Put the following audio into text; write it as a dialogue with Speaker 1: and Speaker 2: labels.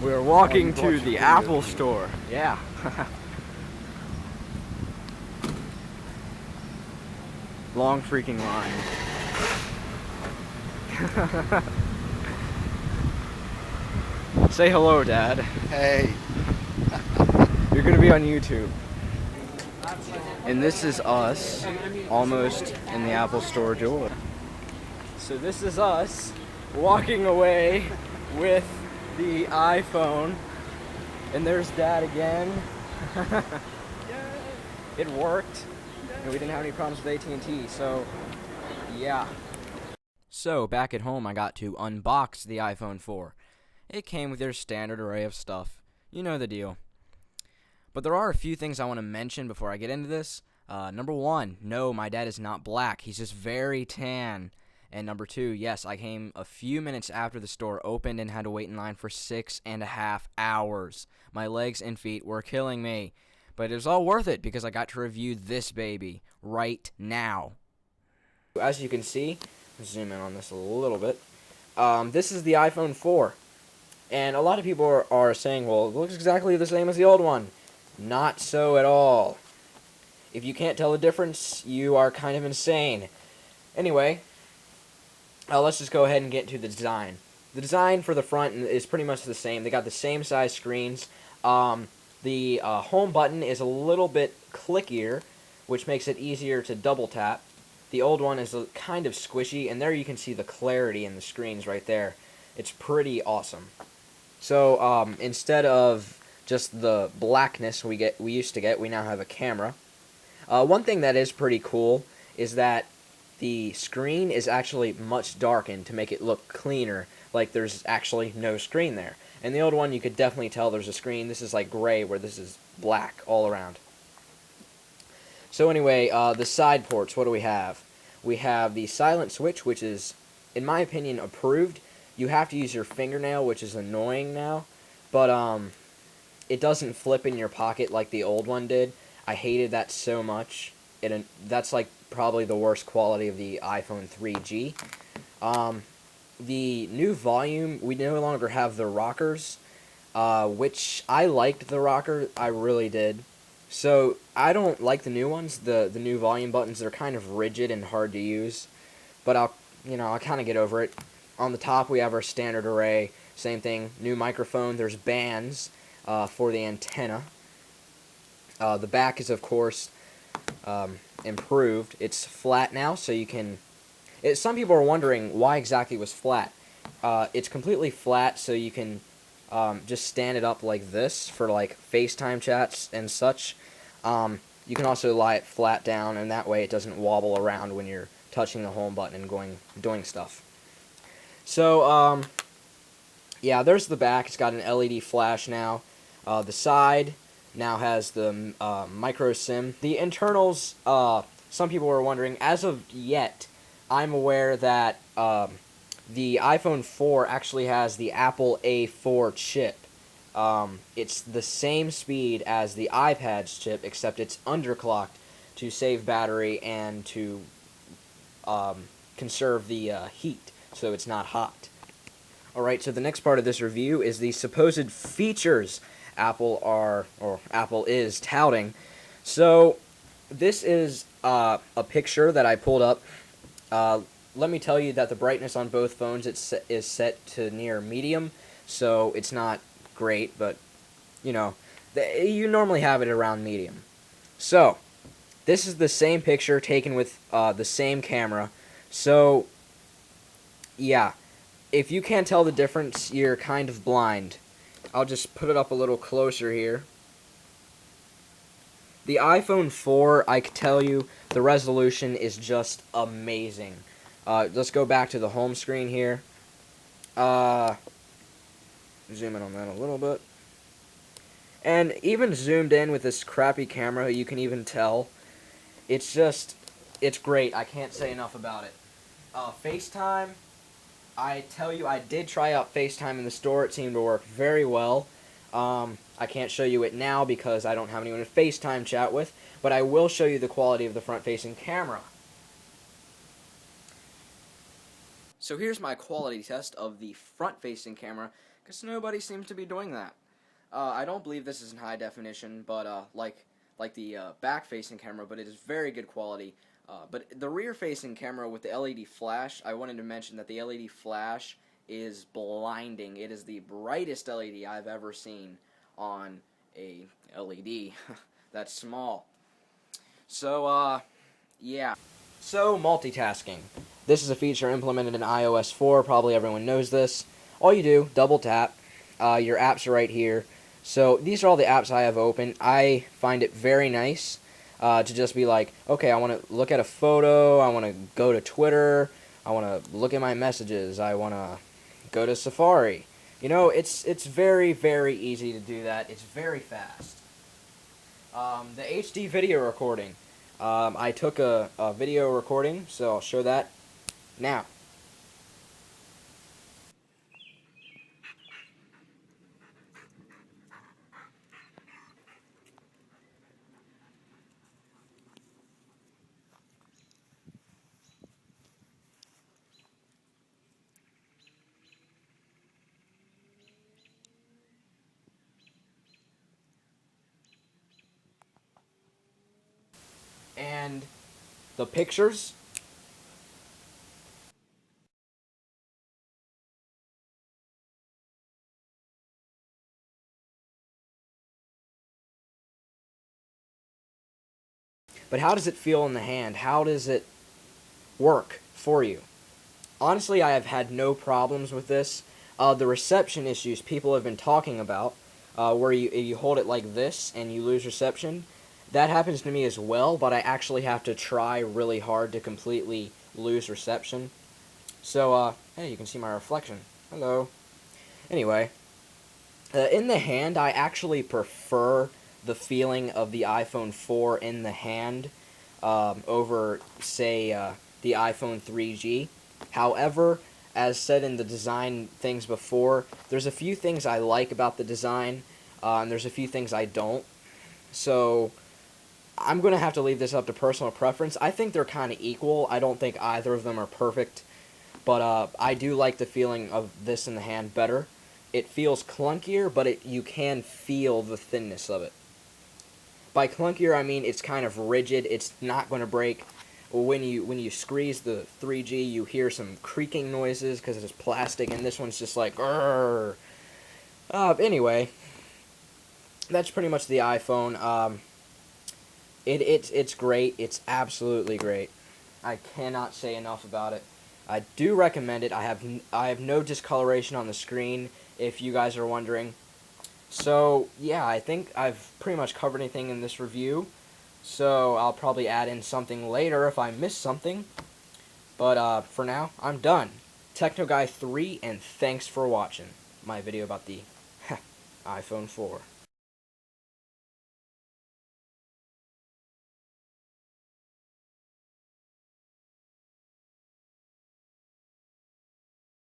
Speaker 1: We're walking to the Apple store. Yeah. Long freaking line. Say hello, Dad.
Speaker 2: Hey.
Speaker 1: You're gonna be on YouTube. And this is us, almost in the Apple store door. So this is us walking away with the iPhone. And there's Dad again. It worked. And we didn't have any problems with AT&T, so yeah. So back at home I got to unbox the iPhone 4. It came with your standard array of stuff. You know the deal. But there are a few things I want to mention before I get into this. Number one, no, my dad is not black. He's just very tan. And number two, yes, I came a few minutes after the store opened and had to wait in line for 6.5 hours. My legs and feet were killing me. But it was all worth it because I got to review this baby right now. As you can see, zoom in on this a little bit. This is the iPhone 4. And a lot of people are saying, well, it looks exactly the same as the old one. Not so at all. If you can't tell the difference, you are kind of insane. Anyway, let's just go ahead and get to the design. The design for the front is pretty much the same. They got the same size screens. The home button is a little bit clickier, which makes it easier to double tap. The old one is kind of squishy, and there you can see the clarity in the screens right there. It's pretty awesome. So instead of just the blackness we used to get, we now have a camera. One thing that is pretty cool is that the screen is actually much darkened to make it look cleaner, like there's actually no screen there. And the old one, you could definitely tell there's a screen. This is like gray, where this is black all around. So anyway, the side ports, what do we have? We have the silent switch, which is, in my opinion, approved. You have to use your fingernail, which is annoying now. But it doesn't flip in your pocket like the old one did. I hated that so much. That's like probably the worst quality of the iPhone 3G. The new volume, we no longer have the rockers, which I liked the rocker, I really did. So I don't like the new ones, the new volume buttons. They're kind of rigid and hard to use, but I'll kind of get over it. On the top we have our standard array, same thing, new microphone. There's bands for the antenna. The back is of course improved. It's flat now, so you can. Some people are wondering why exactly it was flat. It's completely flat, so you can just stand it up like this for like FaceTime chats and such. You can also lie it flat down, and that way it doesn't wobble around when you're touching the home button and doing stuff. So yeah, there's the back. It's got an LED flash now. The side now has the micro SIM. The internals, some people were wondering. As of yet, I'm aware that the iPhone 4 actually has the Apple A4 chip. It's the same speed as the iPad's chip, except it's underclocked to save battery and to conserve the heat, so it's not hot. Alright, so the next part of this review is the supposed features Apple is touting. So this is a picture that I pulled up. Let me tell you that the brightness on both phones is set to near medium, so it's not great, but you know, you normally have it around medium. So this is the same picture taken with the same camera. So yeah, if you can't tell the difference, you're kind of blind. I'll just put it up a little closer here. The iPhone 4, I can tell you, the resolution is just amazing. Let's go back to the home screen here. Zoom in on that a little bit. And even zoomed in with this crappy camera, you can even tell. It's great. I can't say enough about it. FaceTime, I tell you, I did try out FaceTime in the store. It seemed to work very well. I can't show you it now because I don't have anyone to FaceTime chat with, but I will show you the quality of the front-facing camera. So here's my quality test of the front-facing camera Guess nobody seems to be doing that. I don't believe this is in high definition, but like the back-facing camera, but it is very good quality. But the rear-facing camera with the LED flash, I wanted to mention that the LED flash is blinding. It is the brightest LED I've ever seen on a LED that's small. So, yeah. So, multitasking. This is a feature implemented in iOS 4. Probably everyone knows this. All you do, double tap. Your apps are right here. So, these are all the apps I have open. I find it very nice to just be like, okay, I want to look at a photo. I want to go to Twitter. I want to look at my messages. I want to go to Safari. You know, it's very, very easy to do that. It's very fast. The HD video recording. I took a video recording, so I'll show that now. And the pictures. But how does it feel in the hand? How does it work for you? Honestly, I have had no problems with this. The reception issues people have been talking about, where you hold it like this and you lose reception, that happens to me as well, but I actually have to try really hard to completely lose reception. So, hey, you can see my reflection. Hello. Anyway, in the hand, I actually prefer the feeling of the iPhone 4 in the hand over, say, the iPhone 3G. However, as said in the design things before, there's a few things I like about the design, and there's a few things I don't. So, I'm going to have to leave this up to personal preference. I think they're kind of equal. I don't think either of them are perfect, but I do like the feeling of this in the hand better. It feels clunkier, but you can feel the thinness of it. By clunkier, I mean it's kind of rigid. It's not going to break. When you squeeze the 3G, you hear some creaking noises because it's plastic, and this one's just like, grrr. Anyway, that's pretty much the iPhone. It's great. It's absolutely great. I cannot say enough about it. I do recommend it. I have no discoloration on the screen, if you guys are wondering. So, yeah, I think I've pretty much covered anything in this review. So, I'll probably add in something later if I miss something. But, for now, I'm done. TechnoGuy3, and thanks for watching my video about the iPhone 4.